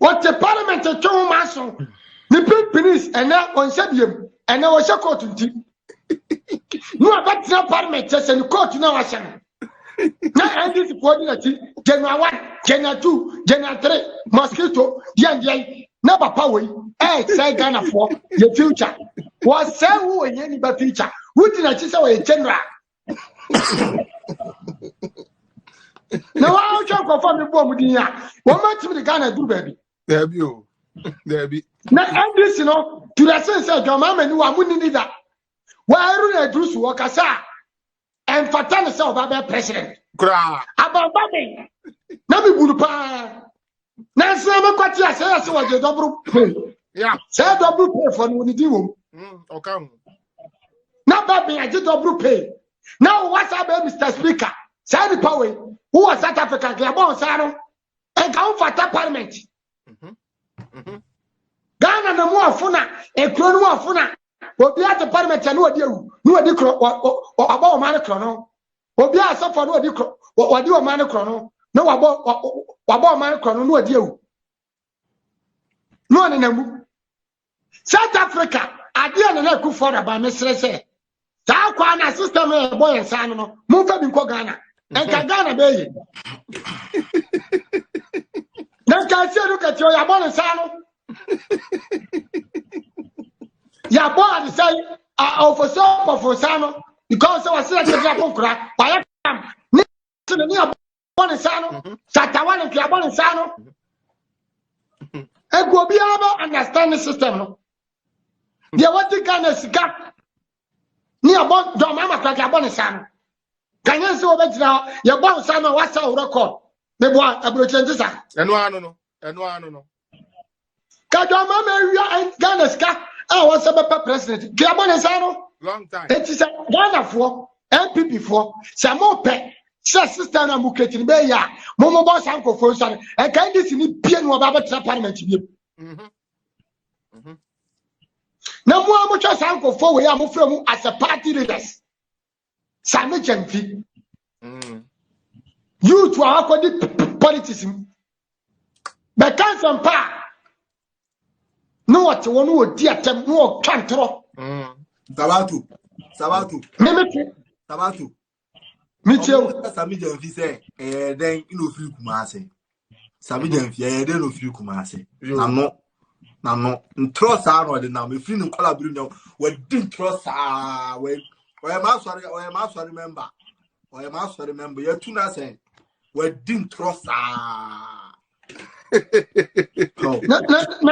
what the parliament to two maso the pimpins and now on Sabium and now was a court to no about the parliament just and court now was now and this coordinate General 1 General 2 General 3 mosquito young never power say Ghana for the future was say who in any future who did not say general. Now I'll jump for the bomb with you. What much of the Ghana do, baby? There be. Now, this, you know, to the sense of your mamma knew I wouldn't need that. Why are you Bruce Walker, sir? And Fatana saw about president. About Babby. Nabi Burupa. Now, some of what I say, I saw the double pay. Yeah, say double pay for when you do. Okay. Now, Babby, I did double pay. Now, what's up, Mr. Speaker? Say the power. Who was South Africa? Gabon, Sano, and come for that parliament. Ghana no more funa, a crown more funa. Will be at the parliament and what you or about man chrono. Will be at some for what you a man chrono. No about man chrono, no deal. No, no, South Africa, I didn't know for about Mr. Say. South Kwana system, boy and son, move up in Ghana. And Ghana, baby. Then can say, look at your Yabon and Sano. Yabon say, for so for Sano, because I was saying to Japon crack, by a time, to the near Bonisano, Satawan and Yabon and Sano. And will be able to understand the system. They want to Ghana Sika near Domama crack Yabon and Sano. Can you see what now? Your boss, Sano, what's our record? The boy, a brochure. And no. Kajama and Ghanaska, I was a president. Gabonezano, long time. It is a Ghana for MPP for some more pet. Sister Muketin Beya, Momo Boss Uncle for son, and can this in Pian Wababa Parliament. No more much as Uncle for we are from as a party leaders. Sammy Genfi. You to our politics. But can't some pa. No, what one would dear them no cantro. Sabatu. Mitchell, Sammy Genfi say, then you know, few Kumase. Sammy Genfi, then no few Kumase. I'm not trust our the now. If you know, collaborating, we didn't trust our way. I am also remember. You're too not saying. We didn't trust my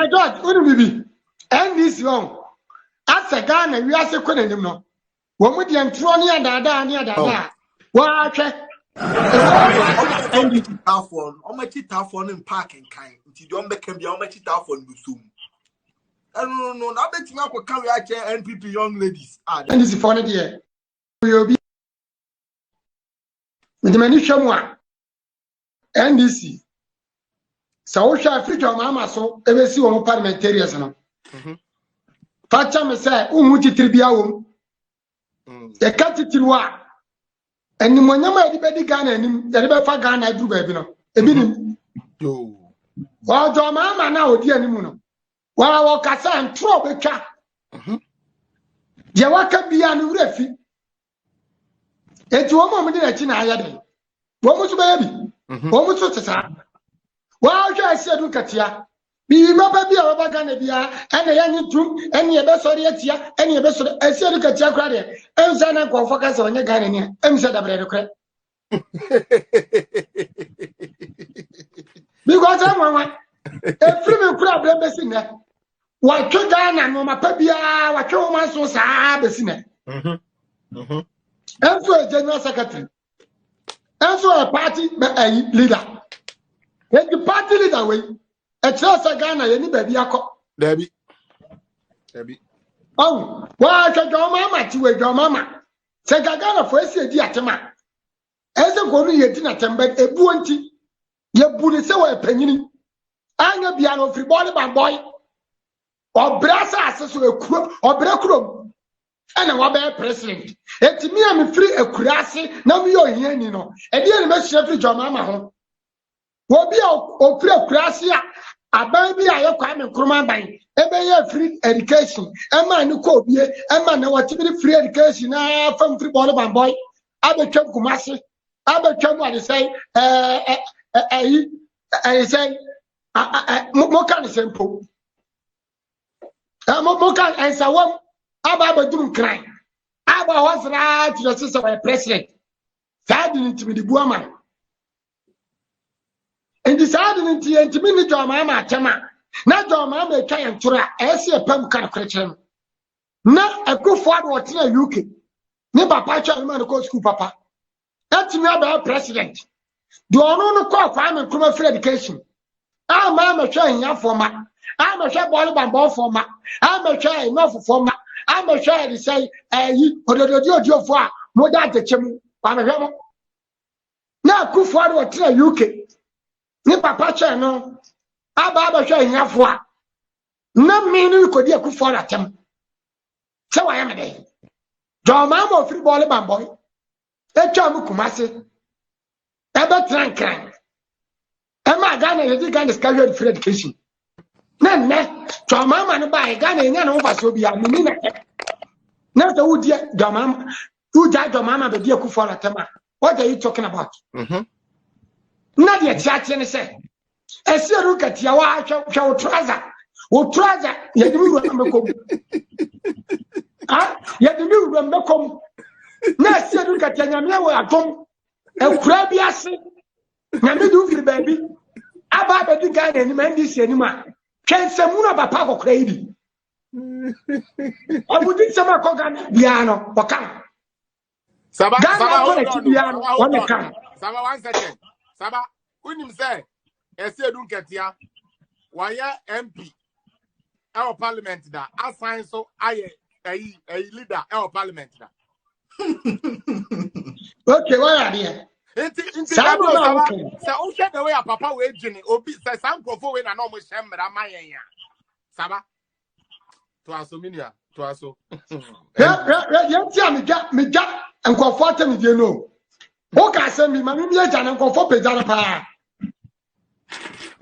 God, wouldn't be? And this wrong. As a Ghana, we are so couldn't know. When we didn't throw near that. What? Tough one in parking kind. You don't make him be how much tough one soon. I don't know. Now bet you will come here NPP young ladies. And this is funny here. Will be with the Manisha NDC. So we shall feature Mama so ever see one parliamentarians. Facha me say, Umuti Tribiaum. The Catitwa. And the Monama de Ghana and the River Ghana do baby. A minute. Well, John Mama now, dear Nimuno. While I walk as and throw a cat. Jawaka be an refi. It's one moment in a China. What was baby? What was it? Well, I said, look at ya. Be remember be a Ghana and a young too, and your best audience, and your best. I said, look at your credit. And Zana go focus on your Ghana and said, I'm ready to credit. Because I want a female problem missing there. Why to Ghana, no, my pabia, what your man so sad, missing it. And so a general secretary. And so a party leader. When the party leader way, a chance a Ghana, anybody a cop. Debbie. Oh, why can your mamma to a your mamma? Say Ghana for a diatema. As a go to your dinner, a bounty. Your bully so a penny. I'm a piano free body by boy. Or brass asses to a crook or break room. And a wabber president. And to me, I'm free a crassy, no, you're here, you know. And the message of your mamma home. Will be a crassy aban bi a Kwame Nkrumah ban ebe free education ema ni ko bie ema na watibiri free education na fam free ball boy abetwam Kumasi abetwam what they say say mo kan simple mo kan ensawam aba badum kran aba wasra to the sister by president sad intimi buama and the sad intimi ni joma ma tema na joma ma twa entura ese pam kan krechem na akufo ado wotina UK ni papa twa man ko school papa etimi aba president do ono no ko Kwame Nkrumah free education ama ma twa nya forma ama twa ball bambo forma ama twa enough forma ama twa dey say odododi ofo a mo da techem pa me hwemo na akufo ado wotina UK ni papa twa no aba twa nya fo a na me ni ko di akufo ado atem se wa ya me dey do ma mo free ball bambo etwa mu Kumasi ebe trankran ema Ghana yedi Ghana schedule free education na to mama no ba Ghana nya no fa so bia mini na so wudi do mama do mama be di akufo na tema. What are you talking about? Na de tiache ne se esieru katia wa hwa wo trouser yedi mi ru mekom yedi mi ru mekom na esieru katia nyame wo adom ekura bi ase nyame du firi baabi aba be di Ghana ni man di se ni ma twensemu na papa kokora yi obudi sama ko Ghana bia no bokan Saba one 1 second Saba unim say esiedu nketia waya MP our parliament da assign so aye a leader our parliament da okay why are there Saba o hwe the way papa we gini obi say sankofo we na no mo hyemra mayen ya Saba to asominia to aso ya meja nkofo atem die no o ka se mi ma mi eja na nkofo pejara pa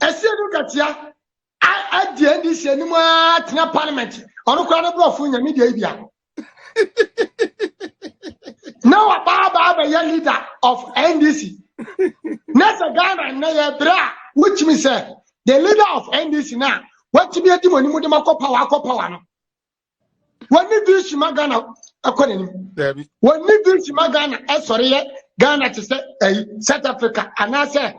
esiedu katia a die ndi se ni mo atena parliament onu kra na brofo nyame die bia now Baba ya leader of NDC next Ghana na ya bra which means the leader of NDC now what to be a demon mu de power no when you do Ghana according when you do Ghana sorry Ghana to say South Africa and I say